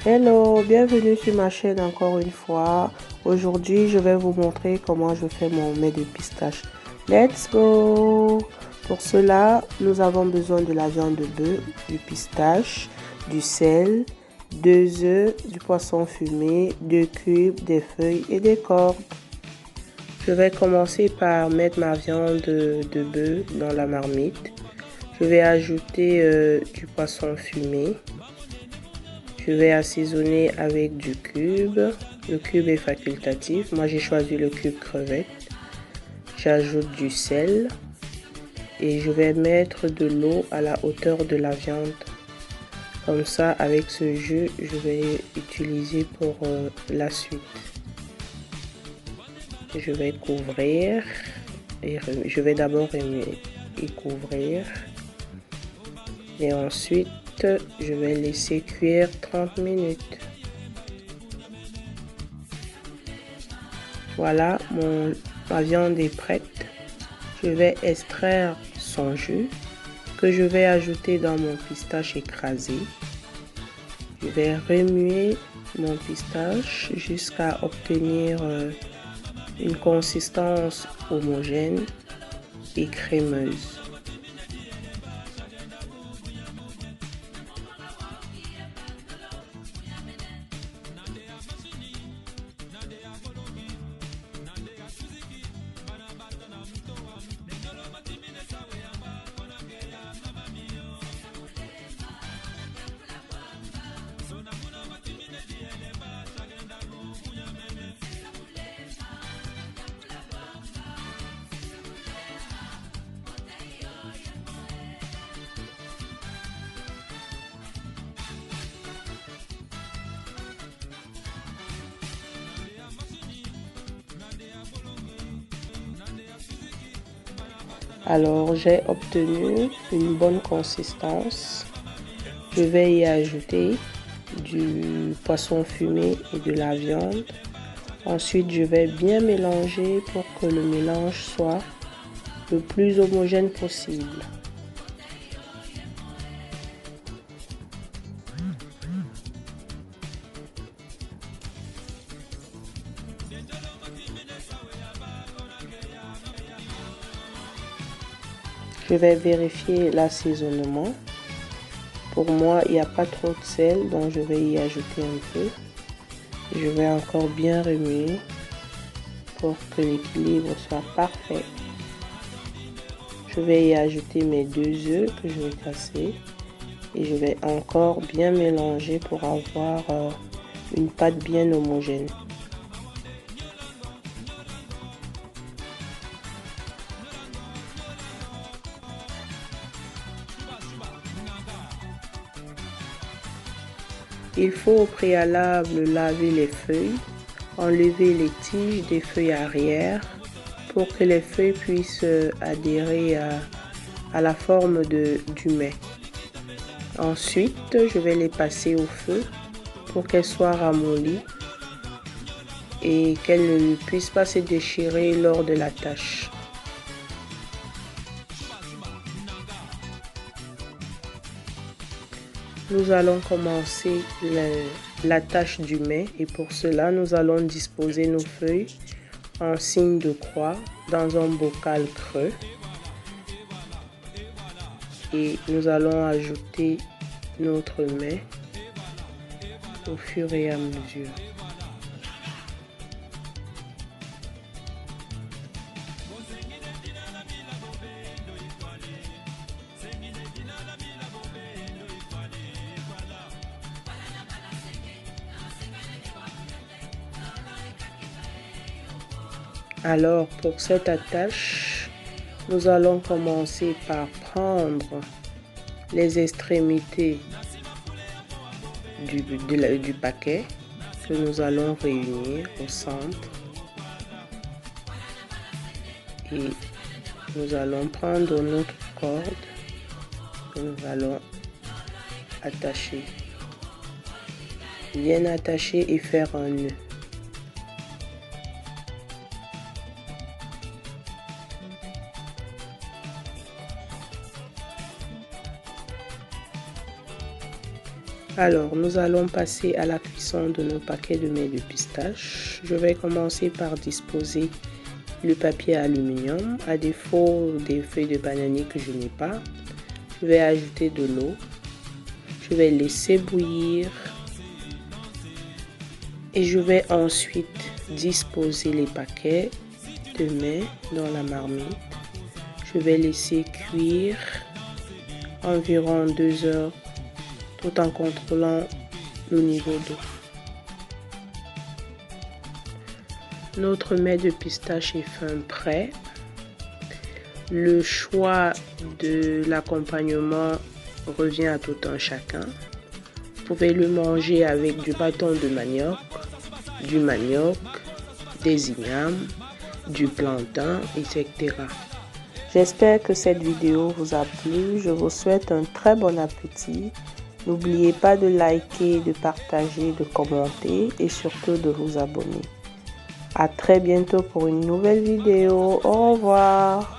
Hello, bienvenue sur ma chaîne encore une fois. Aujourd'hui, je vais vous montrer comment je fais mon mets de pistache. Let's go! Pour cela, nous avons besoin de la viande de bœuf, du pistache, du sel, 2 œufs, du poisson fumé, 2 cubes, des feuilles et des cordes. Je vais commencer par mettre ma viande de bœuf dans la marmite. Je vais ajouter du poisson fumé. Je vais assaisonner avec du cube. Le cube est facultatif. Moi, j'ai choisi le cube crevette. J'ajoute du sel et je vais mettre de l'eau à la hauteur de la viande. Comme ça, avec ce jus, je vais utiliser pour la suite. Je vais couvrir et je vais d'abord remuer et couvrir. Et ensuite, je vais laisser cuire 30 minutes. Voilà, ma viande est prête. Je vais extraire son jus que je vais ajouter dans mon pistache écrasé. Je vais remuer mon pistache jusqu'à obtenir une consistance homogène et crémeuse. Alors, j'ai obtenu une bonne consistance. Je vais y ajouter du poisson fumé et de la viande. Ensuite, je vais bien mélanger pour que le mélange soit le plus homogène possible. Je vais vérifier l'assaisonnement. Pour moi, il n'y a pas trop de sel, donc je vais y ajouter un peu. Je vais encore bien remuer pour que l'équilibre soit parfait. Je vais y ajouter mes 2 œufs que je vais casser. Et je vais encore bien mélanger pour avoir une pâte bien homogène. Il faut au préalable laver les feuilles, enlever les tiges des feuilles arrière pour que les feuilles puissent adhérer à la forme du mets. Ensuite, je vais les passer au feu pour qu'elles soient ramollies et qu'elles ne puissent pas se déchirer lors de la tâche. Nous allons commencer la tâche du mets et pour cela, nous allons disposer nos feuilles en signe de croix dans un bocal creux. Et nous allons ajouter notre mets au fur et à mesure. Alors, pour cette attache, nous allons commencer par prendre les extrémités du paquet que nous allons réunir au centre. Et nous allons prendre notre corde que nous allons attacher. Bien attacher et faire un nœud. Alors, nous allons passer à la cuisson de nos paquets de mets de pistache. Je vais commencer par disposer le papier aluminium. À défaut des feuilles de bananier que je n'ai pas, je vais ajouter de l'eau. Je vais laisser bouillir. Et je vais ensuite disposer les paquets de mets dans la marmite. Je vais laisser cuire environ 2 heures tout en contrôlant le niveau d'eau. Notre mets de pistache est fin prêt. Le choix de l'accompagnement revient à tout un chacun. Vous pouvez le manger avec du bâton de manioc, des ignames, du plantain, etc. J'espère que cette vidéo vous a plu. Je vous souhaite un très bon appétit. N'oubliez pas de liker, de partager, de commenter et surtout de vous abonner. À très bientôt pour une nouvelle vidéo. Au revoir.